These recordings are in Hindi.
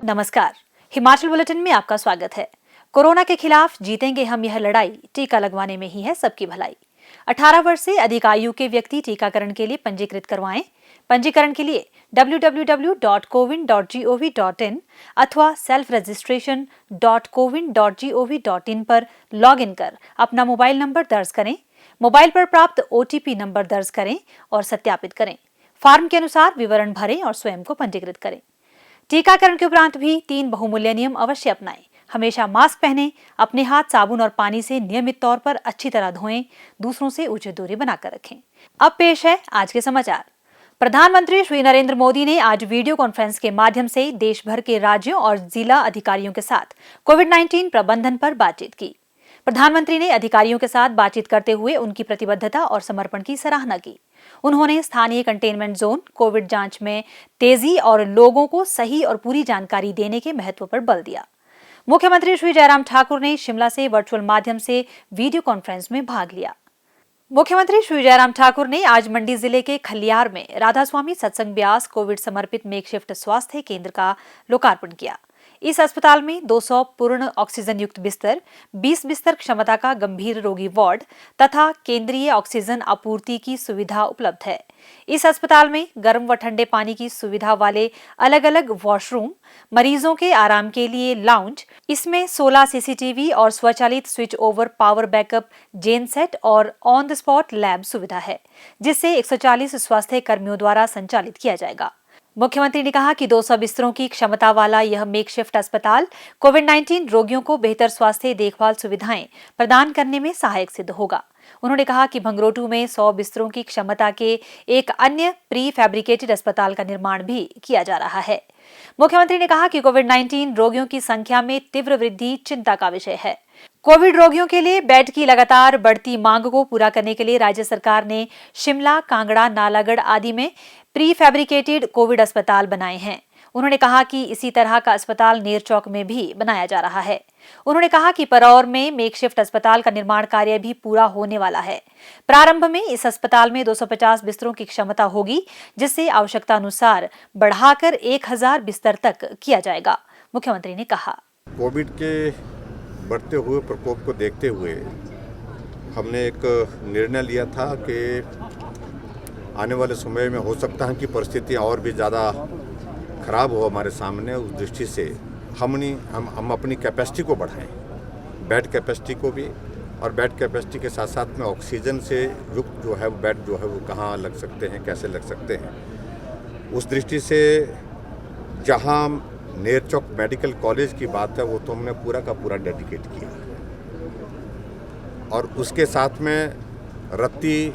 नमस्कार, हिमाचल बुलेटिन में आपका स्वागत है। कोरोना के खिलाफ जीतेंगे हम यह लड़ाई, टीका लगवाने में ही है सबकी भलाई। 18 वर्ष से अधिक आयु के व्यक्ति टीकाकरण के लिए पंजीकृत करवाएं। पंजीकरण के लिए www.cowin.gov.in अथवा selfregistration.cowin.gov.in पर लॉगिन कर अपना मोबाइल नंबर दर्ज करें। मोबाइल पर प्राप्त OTP नंबर दर्ज करें और सत्यापित करें। फॉर्म के अनुसार विवरण भरें और स्वयं को पंजीकृत करें। टीकाकरण के उपरांत भी 3 बहुमूल्य नियम अवश्य अपनाएं। हमेशा मास्क पहनें, अपने हाथ साबुन और पानी से नियमित तौर पर अच्छी तरह धोएं, दूसरों से उचित दूरी बनाकर रखें। अब पेश है आज के समाचार। प्रधानमंत्री श्री नरेंद्र मोदी ने आज वीडियो कॉन्फ्रेंस के माध्यम से देश भर के राज्यों और जिला अधिकारियों के साथ कोविड-19 प्रबंधन पर बातचीत की। प्रधानमंत्री ने अधिकारियों के साथ बातचीत करते हुए उनकी प्रतिबद्धता और समर्पण की सराहना की। उन्होंने स्थानीय कंटेनमेंट जोन, कोविड जांच में तेजी और लोगों को सही और पूरी जानकारी देने के महत्व पर बल दिया। मुख्यमंत्री श्री जयराम ठाकुर ने शिमला से वर्चुअल माध्यम से वीडियो कॉन्फ्रेंस में भाग लिया। मुख्यमंत्री श्री जयराम ठाकुर ने आज मंडी जिले के खलियार में राधा स्वामी सत्संग ब्यास कोविड समर्पित मेकशिफ्ट स्वास्थ्य केंद्र का लोकार्पण किया। इस अस्पताल में 200 पूर्ण ऑक्सीजन युक्त बिस्तर, 20 बिस्तर क्षमता का गंभीर रोगी वार्ड तथा केंद्रीय ऑक्सीजन आपूर्ति की सुविधा उपलब्ध है। इस अस्पताल में गर्म व ठंडे पानी की सुविधा वाले अलग अलग वॉशरूम, मरीजों के आराम के लिए लाउंज, इसमें 16 CCTV और स्वचालित स्विच ओवर पावर बैकअप जेन सेट और ऑन द स्पॉट लैब सुविधा है, जिससे 140 स्वास्थ्य कर्मियों द्वारा संचालित किया जाएगा। मुख्यमंत्री ने कहा कि 200 बिस्तरों की क्षमता वाला यह मेकशिफ्ट अस्पताल कोविड-19 रोगियों को बेहतर स्वास्थ्य देखभाल सुविधाएं प्रदान करने में सहायक सिद्ध होगा। उन्होंने कहा कि भंगरोटू में 100 बिस्तरों की क्षमता के एक अन्य प्री फैब्रिकेटेड अस्पताल का निर्माण भी किया जा रहा है। मुख्यमंत्री ने कहा कि कोविड-19 रोगियों की संख्या में तीव्र वृद्धि चिंता का विषय है। कोविड रोगियों के लिए बेड की लगातार बढ़ती मांग को पूरा करने के लिए राज्य सरकार ने शिमला, कांगड़ा, नालागढ़ आदि में प्री फैब्रिकेटेड कोविड अस्पताल बनाए हैं। उन्होंने कहा कि इसी तरह का अस्पताल नेरचौक में भी बनाया जा रहा है। उन्होंने कहा कि परौर में मेकशिफ्ट अस्पताल का निर्माण कार्य भी पूरा होने वाला है। प्रारंभ में इस अस्पताल में 250 बिस्तरों की क्षमता होगी, जिससे आवश्यकता अनुसार बढ़ाकर 1000 बिस्तर तक किया जाएगा। मुख्यमंत्री ने कहा, कोविड के बढ़ते हुए प्रकोप को देखते हुए हमने एक निर्णय लिया था कि आने वाले समय में हो सकता है कि परिस्थितियाँ और भी ज़्यादा खराब हो हमारे सामने। उस दृष्टि से हम अपनी कैपेसिटी को बढ़ाएं, बेड कैपेसिटी को भी, और बेड कैपेसिटी के साथ साथ में ऑक्सीजन से युक्त जो है वो बेड जो है वो कहाँ लग सकते हैं, कैसे लग सकते हैं। उस दृष्टि से जहाँ नेरचौक मेडिकल कॉलेज की बात है वो तो हमने पूरा का पूरा डेडिकेट किया, और उसके साथ में रत्ती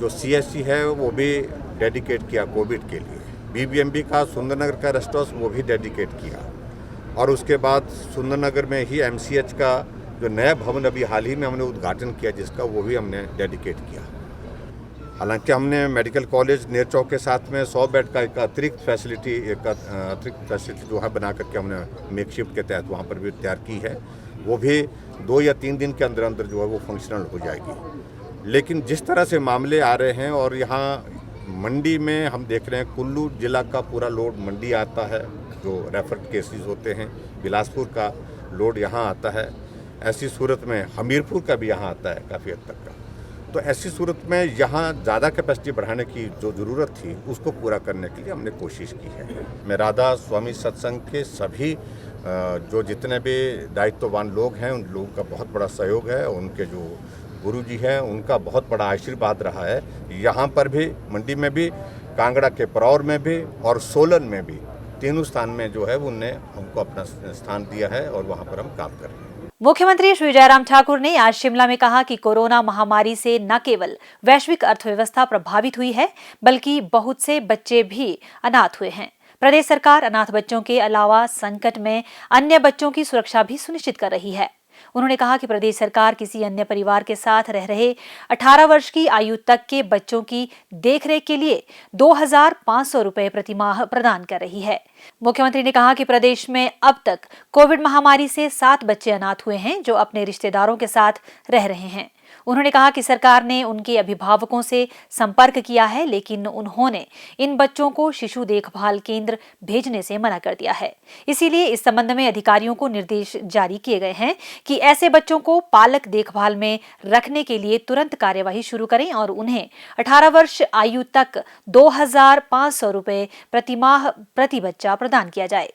जो CSC है वो भी डेडिकेट किया कोविड के लिए। BBMB का सुंदरनगर का रेस्ट हाउस वो भी डेडिकेट किया, और उसके बाद सुंदरनगर में ही MCH का जो नया भवन अभी हाल ही में हमने उद्घाटन किया जिसका, वो भी हमने डेडिकेट किया। हालांकि हमने मेडिकल कॉलेज नेरचौक के साथ में 100 बेड का एक अतिरिक्त फैसिलिटी जो है बना करके हमने मेकशिफ्ट के तहत वहाँ पर भी तैयार की है। वो भी 2 या 3 दिन के अंदर अंदर जो है वो फंक्शनल हो जाएगी। लेकिन जिस तरह से मामले आ रहे हैं, और यहाँ मंडी में हम देख रहे हैं कुल्लू जिला का पूरा लोड मंडी आता है, जो रेफर्ड केसेस होते हैं, बिलासपुर का लोड यहाँ आता है, ऐसी सूरत में हमीरपुर का भी यहाँ आता है काफ़ी हद तक का। तो ऐसी सूरत में यहाँ ज़्यादा कैपेसिटी बढ़ाने की जो ज़रूरत थी उसको पूरा करने के लिए हमने कोशिश की है। मैं राधा स्वामी सत्संग के सभी जो जितने भी दायित्ववान लोग हैं उन लोगों का बहुत बड़ा सहयोग है, उनके जो गुरु जी हैं उनका बहुत बड़ा आशीर्वाद रहा है। यहाँ पर भी, मंडी में भी, कांगड़ा के परौर में भी और सोलन में भी, तीनों स्थान में जो है उनने हमको अपना स्थान दिया है और वहाँ पर हम काम कर रहे हैं। मुख्यमंत्री श्री जयराम ठाकुर ने आज शिमला में कहा कि कोरोना महामारी से न केवल वैश्विक अर्थव्यवस्था प्रभावित हुई है, बल्कि बहुत से बच्चे भी अनाथ हुए हैं। प्रदेश सरकार अनाथ बच्चों के अलावा संकट में अन्य बच्चों की सुरक्षा भी सुनिश्चित कर रही है। उन्होंने कहा कि प्रदेश सरकार किसी अन्य परिवार के साथ रह रहे 18 वर्ष की आयु तक के बच्चों की देखरेख के लिए 2,500 रुपए प्रति माह प्रदान कर रही है। मुख्यमंत्री ने कहा कि प्रदेश में अब तक कोविड महामारी से 7 बच्चे अनाथ हुए हैं जो अपने रिश्तेदारों के साथ रह रहे हैं। उन्होंने कहा कि सरकार ने उनके अभिभावकों से संपर्क किया है, लेकिन उन्होंने इन बच्चों को शिशु देखभाल केंद्र भेजने से मना कर दिया है। इसीलिए इस संबंध में अधिकारियों को निर्देश जारी किए गए हैं कि ऐसे बच्चों को पालक देखभाल में रखने के लिए तुरंत कार्यवाही शुरू करें और उन्हें 18 वर्ष आयु तक 2,500 रुपए प्रति माह प्रति बच्चा प्रदान किया जाए।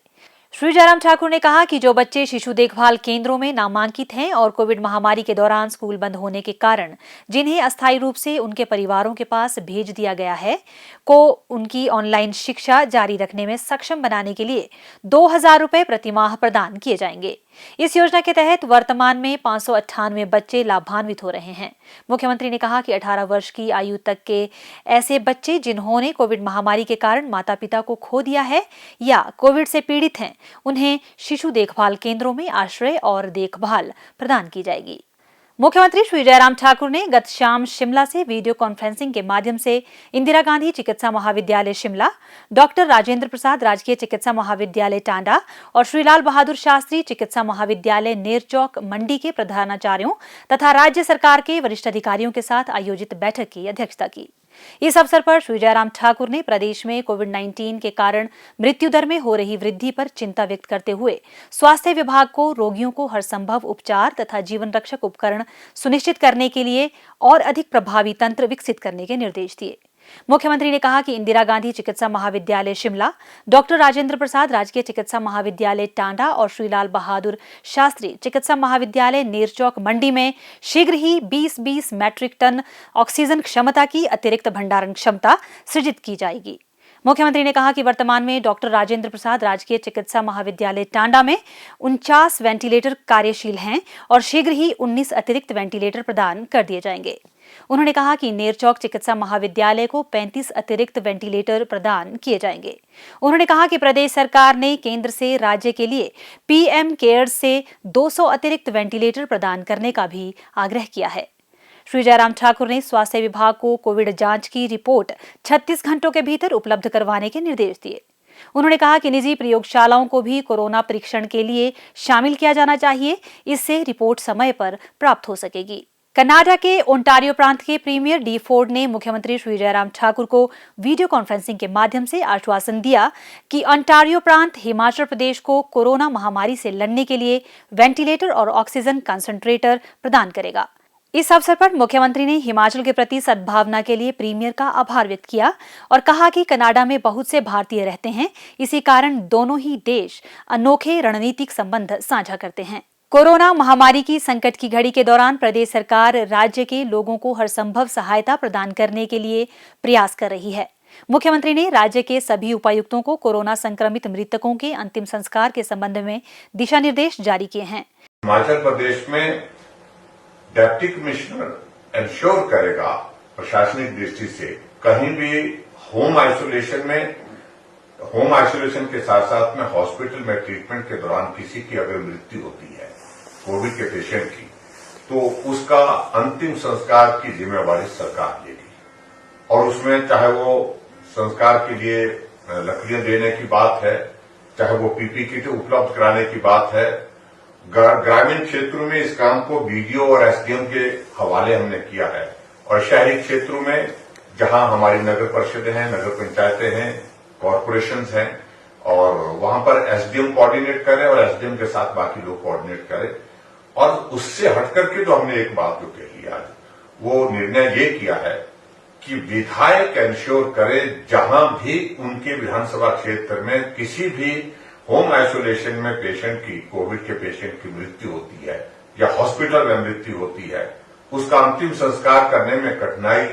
श्री जयराम ठाकुर ने कहा कि जो बच्चे शिशु देखभाल केंद्रों में नामांकित हैं और कोविड महामारी के दौरान स्कूल बंद होने के कारण जिन्हें अस्थायी रूप से उनके परिवारों के पास भेज दिया गया है, को उनकी ऑनलाइन शिक्षा जारी रखने में सक्षम बनाने के लिए 2,000 रुपए प्रति माह प्रदान किए जाएंगे। इस योजना के तहत वर्तमान में 598 बच्चे लाभान्वित हो रहे हैं। मुख्यमंत्री ने कहा कि 18 वर्ष की आयु तक के ऐसे बच्चे जिन्होंने कोविड महामारी के कारण माता पिता को खो दिया है या कोविड से पीड़ित हैं, उन्हें शिशु देखभाल केंद्रों में आश्रय और देखभाल प्रदान की जाएगी। मुख्यमंत्री श्री जयराम ठाकुर ने गत शाम शिमला से वीडियो कॉन्फ्रेंसिंग के माध्यम से इंदिरा गांधी चिकित्सा महाविद्यालय शिमला, डॉक्टर राजेंद्र प्रसाद राजकीय चिकित्सा महाविद्यालय टांडा और श्री लाल बहादुर शास्त्री चिकित्सा महाविद्यालय नेरचौक मंडी के प्रधानाचार्यों तथा राज्य सरकार के वरिष्ठ अधिकारियों के साथ आयोजित बैठक की अध्यक्षता की। इस अवसर पर श्री जयराम ठाकुर ने प्रदेश में कोविड-19 के कारण मृत्यु दर में हो रही वृद्धि पर चिंता व्यक्त करते हुए स्वास्थ्य विभाग को रोगियों को हर संभव उपचार तथा जीवन रक्षक उपकरण सुनिश्चित करने के लिए और अधिक प्रभावी तंत्र विकसित करने के निर्देश दिए। मुख्यमंत्री ने कहा कि इंदिरा गांधी चिकित्सा महाविद्यालय शिमला, डॉक्टर राजेंद्र प्रसाद राजकीय चिकित्सा महाविद्यालय टांडा और श्री लाल बहादुर शास्त्री चिकित्सा महाविद्यालय नेरचौक मंडी में शीघ्र ही 20-20 मैट्रिक टन ऑक्सीजन क्षमता की अतिरिक्त भंडारण क्षमता सृजित की जाएगी। मुख्यमंत्री ने कहा कि वर्तमान में डॉक्टर राजेंद्र प्रसाद राजकीय चिकित्सा महाविद्यालय टांडा में 49 वेंटिलेटर कार्यशील हैं और शीघ्र ही 19 अतिरिक्त वेंटिलेटर प्रदान कर दिए जाएंगे। उन्होंने कहा कि नेरचौक चिकित्सा महाविद्यालय को 35 अतिरिक्त वेंटिलेटर प्रदान किए जाएंगे। उन्होंने कहा कि प्रदेश सरकार ने केंद्र से राज्य के लिए पीएम केयर्स से 200 अतिरिक्त वेंटिलेटर प्रदान करने का भी आग्रह किया है। श्री जयराम ठाकुर ने स्वास्थ्य विभाग को कोविड जांच की रिपोर्ट 36 घंटों के भीतर उपलब्ध करवाने के निर्देश दिए। उन्होंने कहा कि निजी प्रयोगशालाओं को भी कोरोना परीक्षण के लिए शामिल किया जाना चाहिए, इससे रिपोर्ट समय पर प्राप्त हो सकेगी। कनाडा के ओंटारियो प्रांत के प्रीमियर डी फोर्ड ने मुख्यमंत्री श्री जयराम ठाकुर को वीडियो कॉन्फ्रेंसिंग के माध्यम से आश्वासन दिया कि ओंटारियो प्रांत हिमाचल प्रदेश को कोरोना महामारी से लड़ने के लिए वेंटिलेटर और ऑक्सीजन कंसंट्रेटर प्रदान करेगा। इस अवसर पर मुख्यमंत्री ने हिमाचल के प्रति सद्भावना के लिए प्रीमियर का आभार व्यक्त किया और कहा कि कनाडा में बहुत से भारतीय रहते हैं, इसी कारण दोनों ही देश अनोखे रणनीतिक संबंध साझा करते हैं। कोरोना महामारी की संकट की घड़ी के दौरान प्रदेश सरकार राज्य के लोगों को हर संभव सहायता प्रदान करने के लिए प्रयास कर रही है। मुख्यमंत्री ने राज्य के सभी उपायुक्तों को कोरोना संक्रमित मृतकों के अंतिम संस्कार के संबंध में दिशा निर्देश जारी किए हैं। हिमाचल प्रदेश में डिप्टी कमिश्नर इंश्योर करेगा प्रशासनिक दृष्टि से कहीं भी होम आइसोलेशन के साथ साथ में हॉस्पिटल में ट्रीटमेंट के दौरान किसी की अगर मृत्यु होती है कोविड के पेशेंट की, तो उसका अंतिम संस्कार की जिम्मेवारी सरकार लेगी। और उसमें चाहे वो संस्कार के लिए लकड़ियां देने की बात है, चाहे वो पीपी किट उपलब्ध कराने की बात है। ग्रामीण क्षेत्रों में इस काम को बीडीओ और एसडीएम के हवाले हमने किया है और शहरी क्षेत्रों में जहां हमारी नगर परिषदें हैं, नगर पंचायतें हैं, कॉरपोरेशंस हैं, और वहां पर एसडीएम कोऑर्डिनेट करे और एसडीएम के साथ बाकी लोग कोऑर्डिनेट करें। और उससे हटकर के तो हमने एक बात जो कही आज, वो निर्णय ये किया है कि विधायक इंश्योर करे जहां भी उनके विधानसभा क्षेत्र में किसी भी होम आइसोलेशन में पेशेंट की, कोविड के पेशेंट की मृत्यु होती है या हॉस्पिटल में मृत्यु होती है, उसका अंतिम संस्कार करने में कठिनाई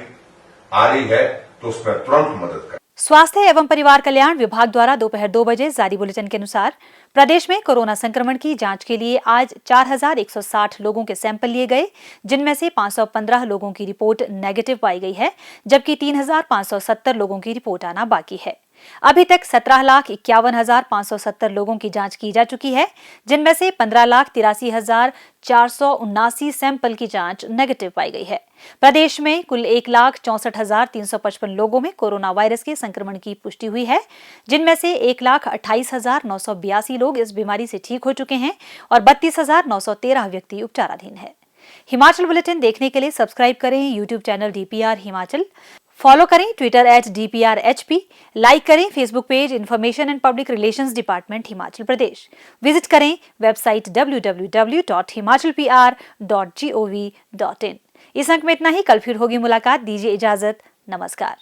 आ रही है तो उसमें तुरंत मदद करें। स्वास्थ्य एवं परिवार कल्याण विभाग द्वारा दोपहर 2 बजे जारी बुलेटिन के अनुसार प्रदेश में कोरोना संक्रमण की जांच के लिए आज 4,160 लोगों के सैंपल लिए गए, जिनमें से 515 लोगों की रिपोर्ट नेगेटिव पाई गई है, जबकि 3,570 लोगों की रिपोर्ट आना बाकी है। अभी तक 17,51,570 लोगों की जांच की जा चुकी है, जिनमें से 15,83,479 सैंपल की जांच नेगेटिव पाई गई है। प्रदेश में कुल 1,64,355 लोगों में कोरोना वायरस के संक्रमण की पुष्टि हुई है, जिनमें से 1,28,982 लोग इस बीमारी से ठीक हो चुके हैं और 32,913 व्यक्ति उपचाराधीन है। हिमाचल बुलेटिन देखने के लिए सब्सक्राइब करें YouTube channel DPR Himachal, follow करें ट्विटर @DPRHP, लाइक करें Facebook page information and public relations department Himachal Pradesh, visit करें वेबसाइट www.himachalpr.gov.in। इस अंक में इतना ही, कल फिर होगी मुलाकात, दीजिए इजाजत, नमस्कार।